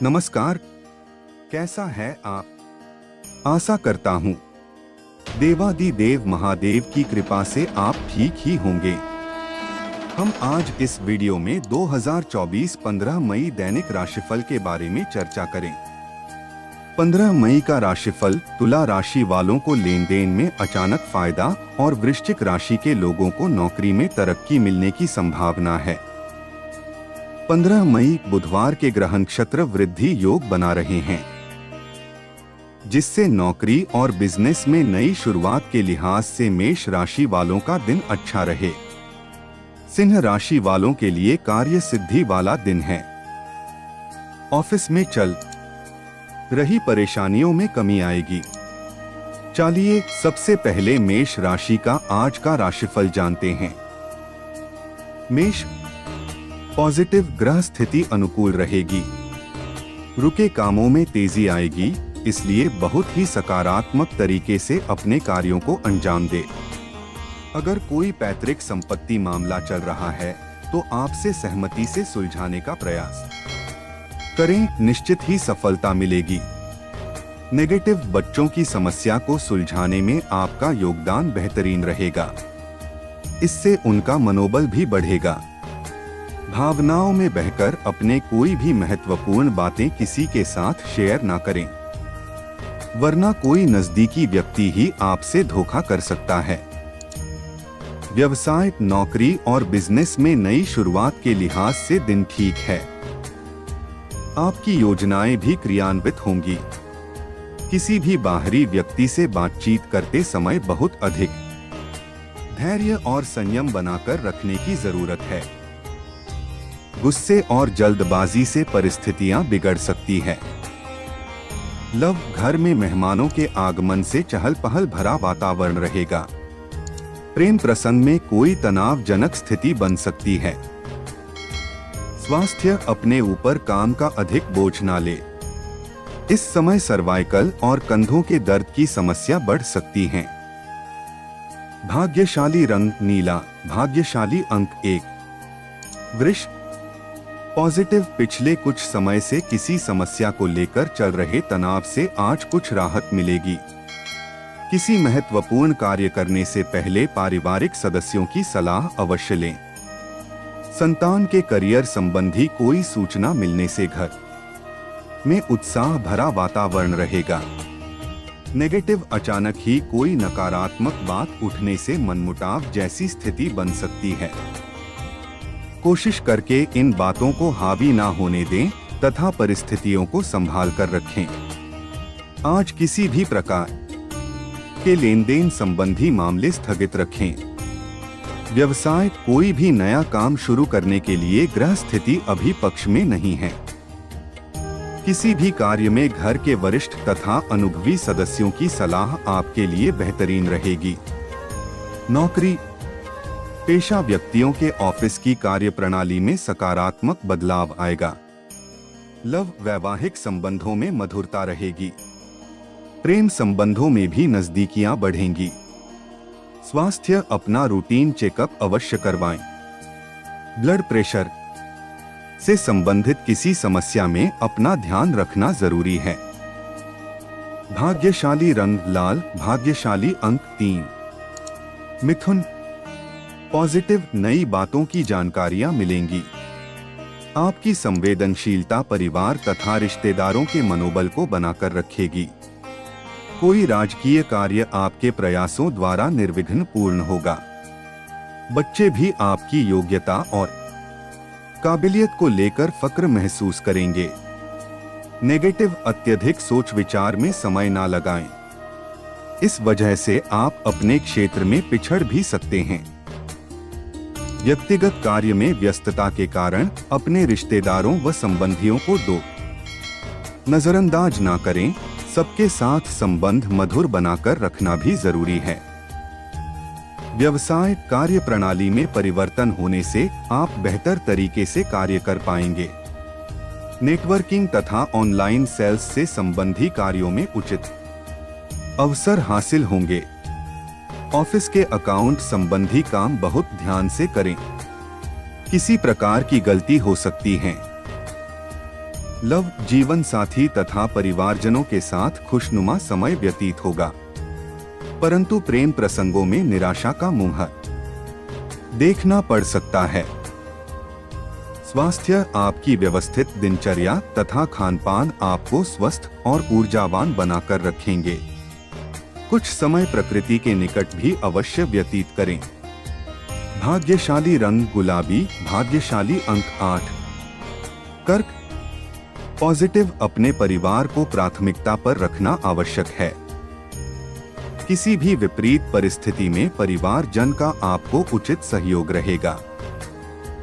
नमस्कार, कैसा है आप? आशा करता हूँ देवादिदेव महादेव की कृपा से आप ठीक ही होंगे। हम आज इस वीडियो में 2024 15 मई दैनिक राशिफल के बारे में चर्चा करें। 15 मई का राशिफल तुला राशि वालों को लेन देन में अचानक फायदा और वृश्चिक राशि के लोगों को नौकरी में तरक्की मिलने की संभावना है। 15 मई बुधवार के ग्रह नक्षत्र वृद्धि योग बना रहे हैं, जिससे नौकरी और बिजनेस में नई शुरुआत के लिहाज से मेष राशि वालों का दिन अच्छा रहे। सिंह राशि वालों के लिए कार्य सिद्धि वाला दिन है। ऑफिस में चल रही परेशानियों में कमी आएगी। चलिए सबसे पहले मेष राशि का आज का राशिफल जानते हैं। मेष, पॉजिटिव ग्रह स्थिति अनुकूल रहेगी। रुके कामों में तेजी आएगी, इसलिए बहुत ही सकारात्मक तरीके से अपने कार्यों को अंजाम दे। अगर कोई पैतृक संपत्ति मामला चल रहा है तो आपसे सहमति से सुलझाने का प्रयास करें, निश्चित ही सफलता मिलेगी। नेगेटिव बच्चों की समस्या को सुलझाने में आपका योगदान बेहतरीन रहेगा, इससे उनका मनोबल भी बढ़ेगा। भावनाओं में बहकर अपने कोई भी महत्वपूर्ण बातें किसी के साथ शेयर ना करें, वरना कोई नजदीकी व्यक्ति ही आपसे धोखा कर सकता है। व्यवसाय, नौकरी और बिजनेस में नई शुरुआत के लिहाज से दिन ठीक है। आपकी योजनाएं भी क्रियान्वित होंगी। किसी भी बाहरी व्यक्ति से बातचीत करते समय बहुत अधिक धैर्य और संयम बनाकर रखने की जरूरत है। गुस्से और जल्दबाजी से परिस्थितियां बिगड़ सकती है। लव, घर में मेहमानों के आगमन से चहल पहल भरा वातावरण रहेगा। प्रेम प्रसंग में कोई तनावजनक स्थिति बन सकती है। स्वास्थ्य, अपने ऊपर काम का अधिक बोझ न ले। इस समय सर्वाइकल और कंधों के दर्द की समस्या बढ़ सकती है। भाग्यशाली रंग नीला, भाग्यशाली अंक 1। वृष, पॉजिटिव, पिछले कुछ समय से किसी समस्या को लेकर चल रहे तनाव से आज कुछ राहत मिलेगी। किसी महत्वपूर्ण कार्य करने से पहले पारिवारिक सदस्यों की सलाह अवश्य लें। संतान के करियर संबंधी कोई सूचना मिलने से घर में उत्साह भरा वातावरण रहेगा। नेगेटिव, अचानक ही कोई नकारात्मक बात उठने से मनमुटाव जैसी स्थिति बन सकती है। कोशिश करके इन बातों को हावी ना होने दें तथा परिस्थितियों को संभाल कर रखें। आज किसी भी प्रकार के लेन देन संबंधी मामले स्थगित रखें। व्यवसाय, कोई भी नया काम शुरू करने के लिए ग्रह स्थिति अभी पक्ष में नहीं है। किसी भी कार्य में घर के वरिष्ठ तथा अनुभवी सदस्यों की सलाह आपके लिए बेहतरीन रहेगी। नौकरी पेशा व्यक्तियों के ऑफिस की कार्यप्रणाली में सकारात्मक बदलाव आएगा। लव, वैवाहिक संबंधों में मधुरता रहेगी। प्रेम संबंधों में भी नजदीकियां बढ़ेंगी। स्वास्थ्य, अपना रूटीन चेकअप अवश्य करवाएं। ब्लड प्रेशर से संबंधित किसी समस्या में अपना ध्यान रखना जरूरी है। भाग्यशाली रंग लाल, भाग्यशाली अंक 3। मिथुन, पॉजिटिव, नई बातों की जानकारियां मिलेंगी। आपकी संवेदनशीलता परिवार तथा रिश्तेदारों के मनोबल को बनाकर रखेगी। कोई राजकीय कार्य आपके प्रयासों द्वारा निर्विघ्न पूर्ण होगा। बच्चे भी आपकी योग्यता और काबिलियत को लेकर फक्र महसूस करेंगे। नेगेटिव, अत्यधिक सोच विचार में समय ना लगाएं। इस वजह से आप अपने क्षेत्र में पिछड़ भी सकते हैं। व्यक्तिगत कार्य में व्यस्तता के कारण अपने रिश्तेदारों व संबंधियों को नजरअंदाज ना करें। सबके साथ संबंध मधुर बनाकर रखना भी जरूरी है। व्यवसाय, कार्य प्रणाली में परिवर्तन होने से आप बेहतर तरीके से कार्य कर पाएंगे। नेटवर्किंग तथा ऑनलाइन सेल्स से संबंधी कार्यों में उचित अवसर हासिल होंगे। ऑफिस के अकाउंट संबंधी काम बहुत ध्यान से करें, किसी प्रकार की गलती हो सकती है। लव, जीवन साथी तथा परिवारजनों के साथ खुशनुमा समय व्यतीत होगा, परंतु प्रेम प्रसंगों में निराशा का मुंह देखना पड़ सकता है। स्वास्थ्य, आपकी व्यवस्थित दिनचर्या तथा खानपान आपको स्वस्थ और ऊर्जावान बनाकर रखेंगे। कुछ समय प्रकृति के निकट भी अवश्य व्यतीत करें। भाग्यशाली रंग गुलाबी, भाग्यशाली अंक 8। कर्क, पॉजिटिव, अपने परिवार को प्राथमिकता पर रखना आवश्यक है। किसी भी विपरीत परिस्थिति में परिवारजन का आपको उचित सहयोग रहेगा।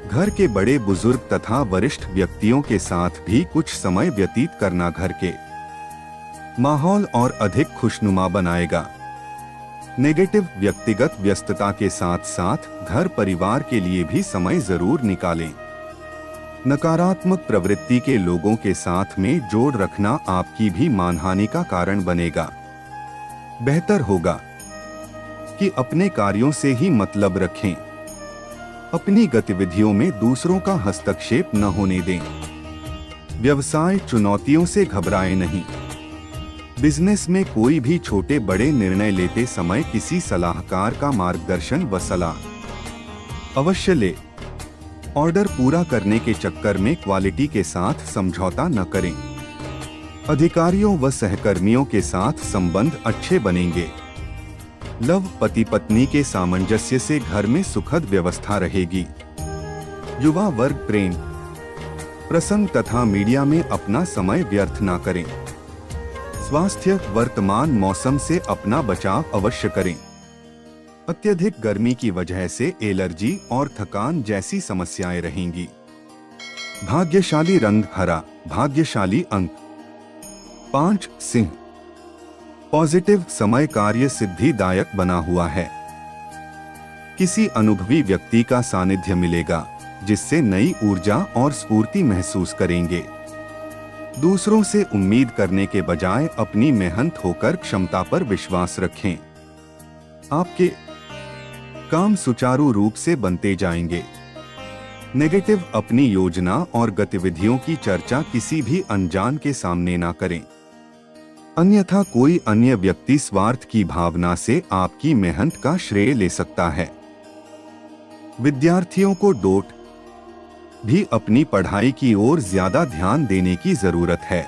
घर के बड़े बुजुर्ग तथा वरिष्ठ व्यक्तियों के साथ भी कुछ समय व्यतीत करना घर के माहौल और अधिक खुशनुमा बनाएगा। नेगेटिव, व्यक्तिगत व्यस्तता के साथ साथ घर परिवार के लिए भी समय जरूर निकालें। नकारात्मक प्रवृत्ति के लोगों के साथ में जोड़ रखना आपकी भी मानहानि का कारण बनेगा। बेहतर होगा कि अपने कार्यों से ही मतलब रखें। अपनी गतिविधियों में दूसरों का हस्तक्षेप न होने दें। व्यवसाय, चुनौतियों से घबराएं नहीं। बिजनेस में कोई भी छोटे बड़े निर्णय लेते समय किसी सलाहकार का मार्गदर्शन व सलाह अवश्य ले। ऑर्डर पूरा करने के चक्कर में क्वालिटी के साथ समझौता न करें। अधिकारियों व सहकर्मियों के साथ संबंध अच्छे बनेंगे। लव, पति पत्नी के सामंजस्य से घर में सुखद व्यवस्था रहेगी। युवा वर्ग, प्रेम प्रसंग तथा मीडिया में अपना समय व्यर्थ न करें। स्वास्थ्य, वर्तमान मौसम से अपना बचाव अवश्य करें। अत्यधिक गर्मी की वजह से एलर्जी और थकान जैसी समस्याएं रहेंगी। भाग्यशाली रंग हरा, भाग्यशाली अंक 5। सिंह, पॉजिटिव, समय कार्य सिद्धिदायक बना हुआ है। किसी अनुभवी व्यक्ति का सानिध्य मिलेगा जिससे नई ऊर्जा और स्फूर्ति महसूस करेंगे। दूसरों से उम्मीद करने के बजाय अपनी मेहनत होकर क्षमता पर विश्वास रखें। आपके काम सुचारू रूप से बनते जाएंगे। नेगेटिव, अपनी योजना और गतिविधियों की चर्चा किसी भी अनजान के सामने ना करें, अन्यथा कोई अन्य व्यक्ति स्वार्थ की भावना से आपकी मेहनत का श्रेय ले सकता है। विद्यार्थियों को डोट भी अपनी पढ़ाई की ओर ज्यादा ध्यान देने की जरूरत है।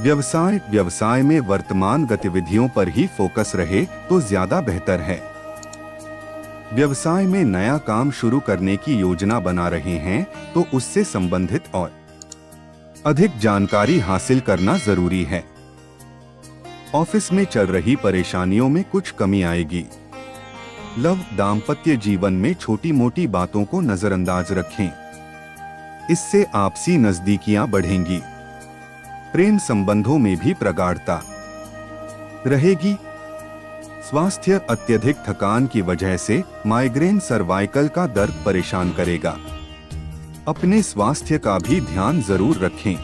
व्यवसाय में वर्तमान गतिविधियों पर ही फोकस रहे तो ज्यादा बेहतर है। व्यवसाय में नया काम शुरू करने की योजना बना रहे हैं तो उससे संबंधित और अधिक जानकारी हासिल करना जरूरी है। ऑफिस में चल रही परेशानियों में कुछ कमी आएगी। लव, दाम्पत्य जीवन में छोटी मोटी बातों को नजरअंदाज रखें, इससे आपसी नजदीकियां बढ़ेंगी। प्रेम संबंधों में भी प्रगाढ़ता रहेगी। स्वास्थ्य, अत्यधिक थकान की वजह से माइग्रेन, सर्वाइकल का दर्द परेशान करेगा। अपने स्वास्थ्य का भी ध्यान जरूर रखें।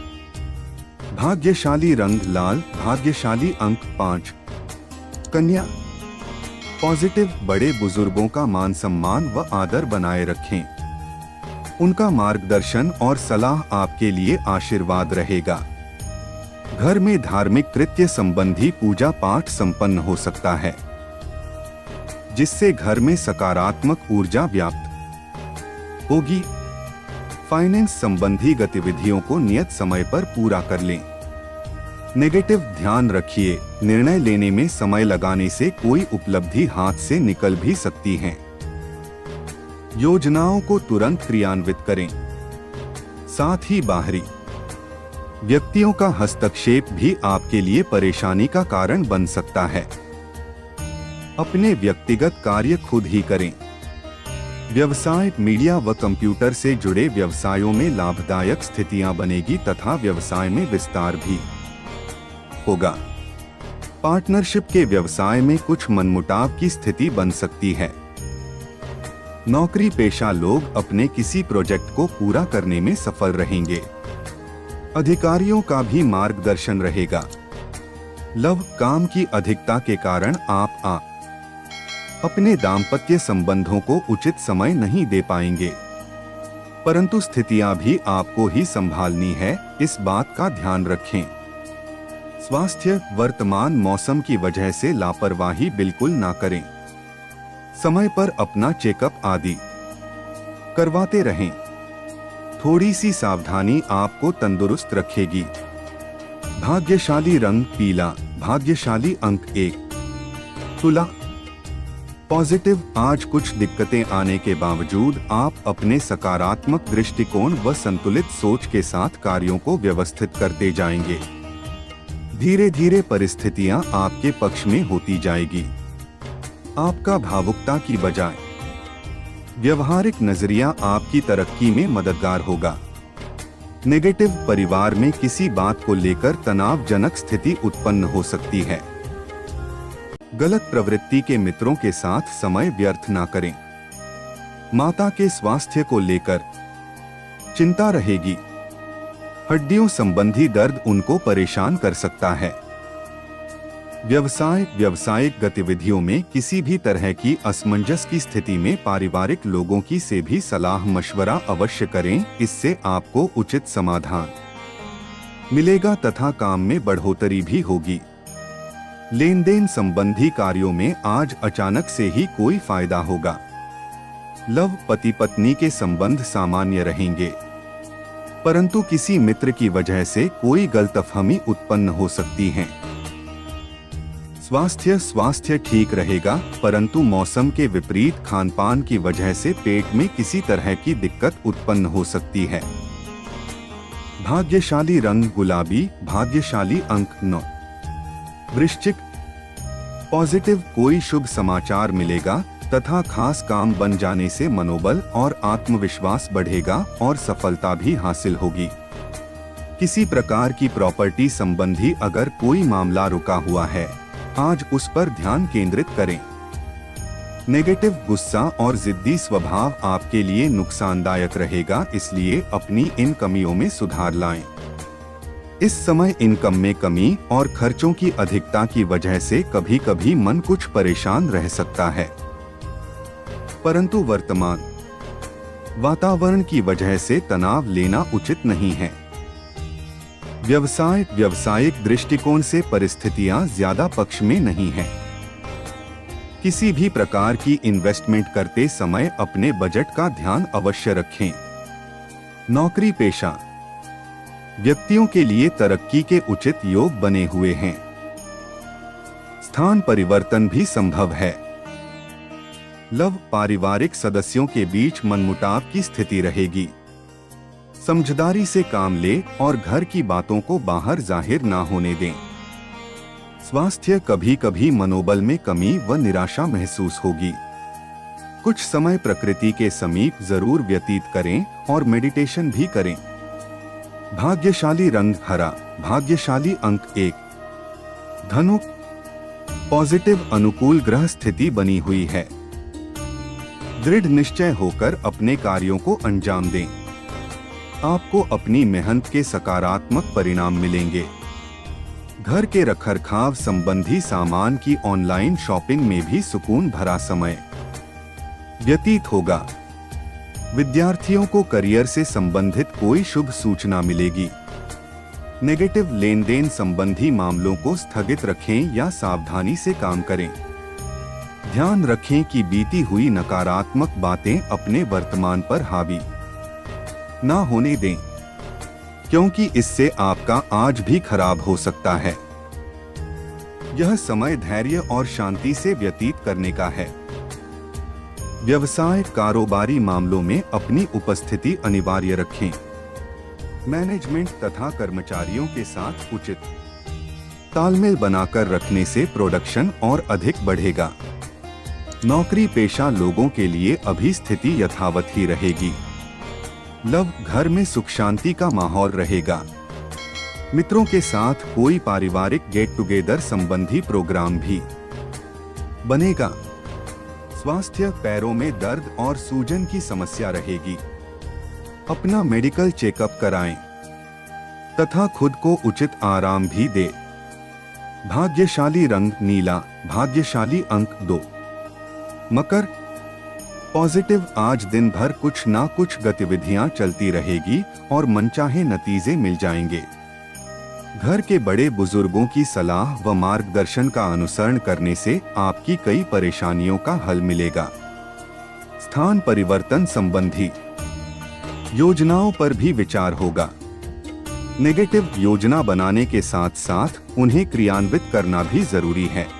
भाग्यशाली रंग लाल, भाग्यशाली अंक 5। कन्या, पॉजिटिव, बड़े बुजुर्गों का मान सम्मान व आदर बनाए रखें। उनका मार्गदर्शन और सलाह आपके लिए आशीर्वाद रहेगा। घर में धार्मिक कृत्य संबंधी पूजा पाठ संपन्न हो सकता है, जिससे घर में सकारात्मक ऊर्जा व्याप्त होगी। फाइनेंस संबंधी गतिविधियों को नियत समय पर पूरा कर लें। नेगेटिव, ध्यान रखिए, निर्णय लेने में समय लगाने से कोई उपलब्धि हाथ से निकल भी सकती है। योजनाओं को तुरंत क्रियान्वित करें। साथ ही बाहरी व्यक्तियों का हस्तक्षेप भी आपके लिए परेशानी का कारण बन सकता है। अपने व्यक्तिगत कार्य खुद ही करें। व्यवसाय, मीडिया व कंप्यूटर से जुड़े व्यवसायों में लाभदायक स्थितियां बनेगी तथा व्यवसाय में विस्तार भी होगा। पार्टनरशिप के व्यवसाय में कुछ मनमुटाव की स्थिति बन सकती है। नौकरी पेशा लोग अपने किसी प्रोजेक्ट को पूरा करने में सफल रहेंगे। अधिकारियों का भी मार्गदर्शन रहेगा। लव, काम की अधिकता के कारण आप अपने दाम्पत्य संबंधों को उचित समय नहीं दे पाएंगे। परंतु स्थितियां भी आपको ही संभालनी है, इस बात का ध्यान रखें। स्वास्थ्य, वर्तमान मौसम की वजह से लापरवाही बिल्कुल ना करें। समय पर अपना चेकअप आदि करवाते रहें। थोड़ी सी सावधानी आपको तंदुरुस्त रखेगी। भाग्यशाली रंग पीला, भाग्यशाली अंक 1। तुला। पॉजिटिव, आज कुछ दिक्कतें आने के बावजूद आप अपने सकारात्मक दृष्टिकोण व संतुलित सोच के साथ कार्यों को व्यवस्थित करते जाएंगे। धीरे धीरे परिस्थितियां आपके पक्ष में होती जाएगी। आपका भावुकता की बजाय व्यवहारिक नजरिया आपकी तरक्की में मददगार होगा। नेगेटिव, परिवार में किसी बात को लेकर तनावजनक स्थिति उत्पन्न हो सकती है। गलत प्रवृत्ति के मित्रों के साथ समय व्यर्थ ना करें। माता के स्वास्थ्य को लेकर चिंता रहेगी। हड्डियों संबंधी दर्द उनको परेशान कर सकता है। व्यावसायिक गतिविधियों में किसी भी तरह की असमंजस की स्थिति में पारिवारिक लोगों की से भी सलाह मशवरा अवश्य करें, इससे आपको उचित समाधान मिलेगा तथा काम में बढ़ोतरी भी होगी। लेन देन संबंधी कार्यों में आज अचानक से ही कोई फायदा होगा। लव, पति पत्नी के संबंध सामान्य रहेंगे, परंतु किसी मित्र की वजह से कोई गलतफहमी उत्पन्न हो सकती है। स्वास्थ्य ठीक रहेगा, परंतु मौसम के विपरीत खानपान की वजह से पेट में किसी तरह की दिक्कत उत्पन्न हो सकती है। भाग्यशाली रंग गुलाबी, भाग्यशाली अंक 9। वृश्चिक। पॉजिटिव, कोई शुभ समाचार मिलेगा तथा खास काम बन जाने से मनोबल और आत्मविश्वास बढ़ेगा और सफलता भी हासिल होगी। किसी प्रकार की प्रॉपर्टी संबंधी अगर कोई मामला रुका हुआ है, आज उस पर ध्यान केंद्रित करें। नेगेटिव, गुस्सा और जिद्दी स्वभाव आपके लिए नुकसानदायक रहेगा, इसलिए अपनी इन कमियों में सुधार लाएं। इस समय इनकम में कमी और खर्चों की अधिकता की वजह से कभी कभी मन कुछ परेशान रह सकता है, परंतु वर्तमान वातावरण की वजह से तनाव लेना उचित नहीं है। व्यावसायिक दृष्टिकोण से परिस्थितियां ज्यादा पक्ष में नहीं है। किसी भी प्रकार की इन्वेस्टमेंट करते समय अपने बजट का ध्यान अवश्य रखें। नौकरी पेशा व्यक्तियों के लिए तरक्की के उचित योग बने हुए हैं। स्थान परिवर्तन भी संभव है। लव, पारिवारिक सदस्यों के बीच मनमुटाव की स्थिति रहेगी। समझदारी से काम ले और घर की बातों को बाहर जाहिर ना होने दें। स्वास्थ्य, कभी कभी मनोबल में कमी व निराशा महसूस होगी। कुछ समय प्रकृति के समीप जरूर व्यतीत करें और मेडिटेशन भी करें। भाग्यशाली रंग हरा, भाग्यशाली अंक 1। धनु। पॉजिटिव, अनुकूल ग्रह स्थिति बनी हुई है। दृढ़ निश्चय होकर अपने कार्यों को अंजाम दें। आपको अपनी मेहनत के सकारात्मक परिणाम मिलेंगे। घर के रखरखाव संबंधी सामान की ऑनलाइन शॉपिंग में भी सुकून भरा समय व्यतीत होगा। विद्यार्थियों को करियर से संबंधित कोई शुभ सूचना मिलेगी। नेगेटिव, लेन देन संबंधी मामलों को स्थगित रखें या सावधानी से काम करें। ध्यान रखें कि बीती हुई नकारात्मक बातें अपने वर्तमान पर हावी ना होने दें, क्योंकि इससे आपका आज भी खराब हो सकता है। यह समय धैर्य और शांति से व्यतीत करने का है। व्यवसाय, कारोबारी मामलों में अपनी उपस्थिति अनिवार्य रखें। मैनेजमेंट तथा कर्मचारियों के साथ उचित तालमेल बनाकर रखने से प्रोडक्शन और अधिक बढ़ेगा। नौकरी पेशा लोगों के लिए अभी स्थिति यथावत ही रहेगी। लव, घर में सुख शांति का माहौल रहेगा। मित्रों के साथ कोई पारिवारिक गेट टुगेदर संबंधी प्रोग्राम भी बनेगा। स्वास्थ्य, पैरों में दर्द और सूजन की समस्या रहेगी। अपना मेडिकल चेकअप कराएं तथा खुद को उचित आराम भी दे। भाग्यशाली रंग नीला, भाग्यशाली अंक 2। मकर। पॉजिटिव, आज दिन भर कुछ ना कुछ गतिविधियां चलती रहेगी और मनचाहे नतीजे मिल जाएंगे। घर के बड़े बुजुर्गों की सलाह व मार्गदर्शन का अनुसरण करने से आपकी कई परेशानियों का हल मिलेगा। स्थान परिवर्तन संबंधी योजनाओं पर भी विचार होगा। नेगेटिव, योजना बनाने के साथ साथ उन्हें क्रियान्वित करना भी जरूरी है।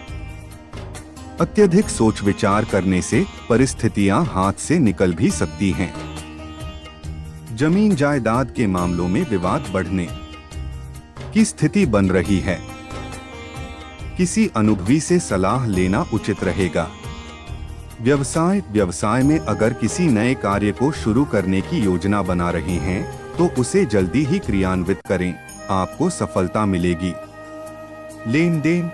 अत्यधिक सोच विचार करने से परिस्थितियां हाथ से निकल भी सकती हैं। जमीन जायदाद के मामलों में विवाद बढ़ने की स्थिति बन रही है। किसी अनुभवी से सलाह लेना उचित रहेगा। व्यवसाय में अगर किसी नए कार्य को शुरू करने की योजना बना रहे हैं तो उसे जल्दी ही क्रियान्वित करें, आपको सफलता मिलेगी। लेन देन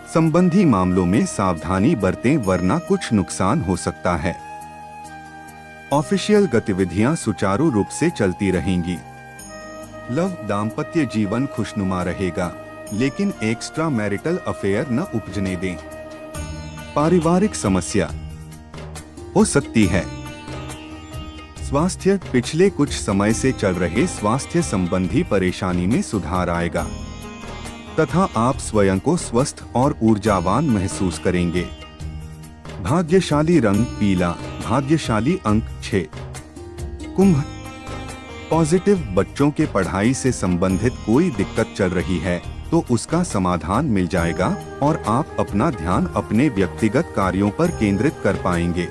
संबंधी मामलों में सावधानी बरतें वरना कुछ नुकसान हो सकता है। ऑफिशियल गतिविधियां सुचारू रूप से चलती रहेंगी। लव, दाम्पत्य जीवन खुशनुमा रहेगा, लेकिन एक्स्ट्रा मैरिटल अफेयर न उपजने दें। पारिवारिक समस्या हो सकती है। स्वास्थ्य, पिछले कुछ समय से चल रहे स्वास्थ्य संबंधी परेशानी में सुधार आएगा तथा आप स्वयं को स्वस्थ और ऊर्जावान महसूस करेंगे। भाग्यशाली रंग पीला, भाग्यशाली अंक 6। कुंभ, पॉजिटिव, बच्चों के पढ़ाई से संबंधित कोई दिक्कत चल रही है तो उसका समाधान मिल जाएगा और आप अपना ध्यान अपने व्यक्तिगत कार्यों पर केंद्रित कर पाएंगे।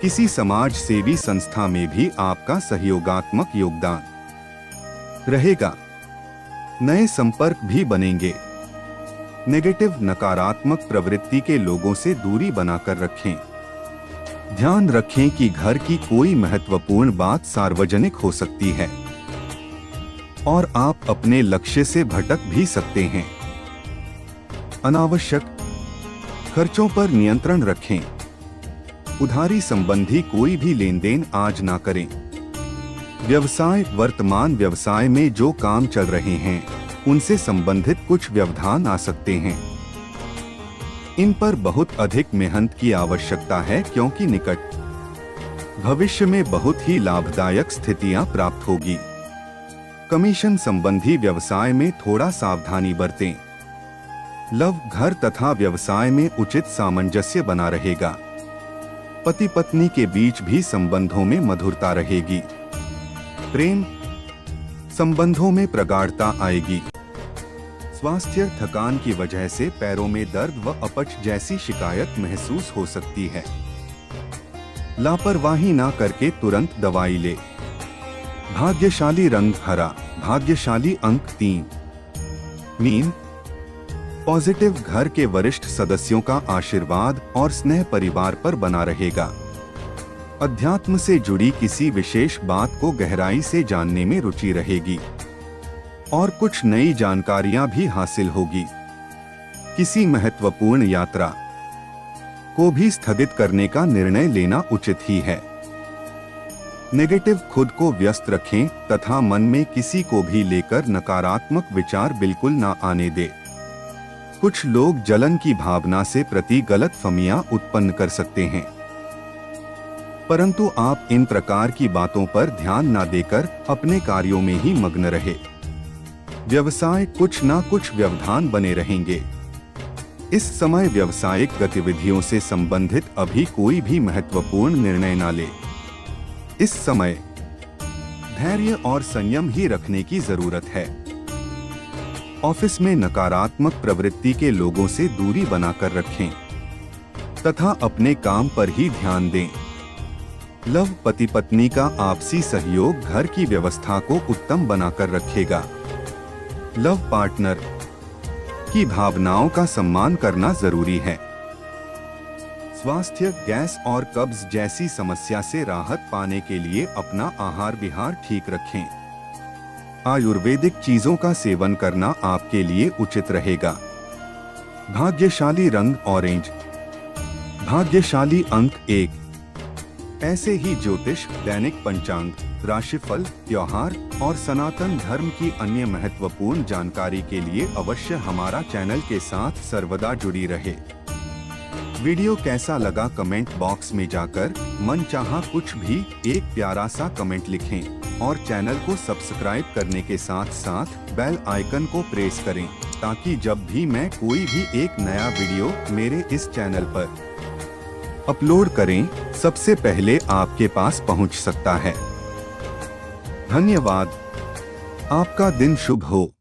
किसी समाज सेवी संस्था में भी आपका सहयोगात्मक योगदान रहेगा। नए संपर्क भी बनेंगे। नेगेटिव, नकारात्मक प्रवृत्ति के लोगों से दूरी बनाकर रखें। ध्यान रखें कि घर की कोई महत्वपूर्ण बात सार्वजनिक हो सकती है और आप अपने लक्ष्य से भटक भी सकते हैं। अनावश्यक खर्चों पर नियंत्रण रखें। उधारी संबंधी कोई भी लेन देन आज ना करें। व्यवसाय, वर्तमान व्यवसाय में जो काम चल रहे हैं उनसे संबंधित कुछ व्यवधान आ सकते हैं। इन पर बहुत अधिक मेहनत की आवश्यकता है क्योंकि निकट भविष्य में बहुत ही लाभदायक स्थितियां प्राप्त होगी। कमीशन संबंधी व्यवसाय में थोड़ा सावधानी बरतें। लव, घर तथा व्यवसाय में उचित सामंजस्य बना रहेगा। पति पत्नी के बीच भी संबंधों में मधुरता रहेगी। प्रेम संबंधों में प्रगाढ़ता आएगी। स्वास्थ्य, थकान की वजह से पैरों में दर्द व अपच जैसी शिकायत महसूस हो सकती है। लापरवाही ना करके तुरंत दवाई ले। भाग्यशाली रंग हरा, भाग्यशाली अंक 3। मीन, पॉजिटिव, घर के वरिष्ठ सदस्यों का आशीर्वाद और स्नेह परिवार पर बना रहेगा। अध्यात्म से जुड़ी किसी विशेष बात को गहराई से जानने में रुचि रहेगी और कुछ नई जानकारियां भी हासिल होगी। किसी महत्वपूर्ण यात्रा को भी स्थगित करने का निर्णय लेना उचित ही है। नेगेटिव, खुद को व्यस्त रखें तथा मन में किसी को भी लेकर नकारात्मक विचार बिल्कुल ना आने दे। कुछ लोग जलन की भावना से प्रति गलतफहमियां उत्पन्न कर सकते हैं, परंतु आप इन प्रकार की बातों पर ध्यान ना देकर अपने कार्यों में ही मग्न रहे। व्यवसाय, कुछ ना कुछ व्यवधान बने रहेंगे। इस समय व्यावसायिक गतिविधियों से संबंधित अभी कोई भी महत्वपूर्ण निर्णय ना ले। इस समय धैर्य और संयम ही रखने की जरूरत है। ऑफिस में नकारात्मक प्रवृत्ति के लोगों से दूरी बनाकर रखें तथा अपने काम पर ही ध्यान दें। लव, पति पत्नी का आपसी सहयोग घर की व्यवस्था को उत्तम बनाकर रखेगा। लव पार्टनर की भावनाओं का सम्मान करना जरूरी है। स्वास्थ्य, गैस और कब्ज जैसी समस्या से राहत पाने के लिए अपना आहार विहार ठीक रखें। आयुर्वेदिक चीजों का सेवन करना आपके लिए उचित रहेगा। भाग्यशाली रंग ऑरेंज, भाग्यशाली अंक 1। ऐसे ही ज्योतिष, दैनिक पंचांग, राशिफल, त्योहार और सनातन धर्म की अन्य महत्वपूर्ण जानकारी के लिए अवश्य हमारा चैनल के साथ सर्वदा जुड़ी रहे। वीडियो कैसा लगा कमेंट बॉक्स में जाकर मनचाहा कुछ भी एक प्यारा सा कमेंट लिखें और चैनल को सब्सक्राइब करने के साथ साथ बेल आइकन को प्रेस करें ताकि जब भी मैं कोई भी एक नया वीडियो मेरे इस चैनल पर अपलोड करें सबसे पहले आपके पास पहुंच सकता है। धन्यवाद। आपका दिन शुभ हो।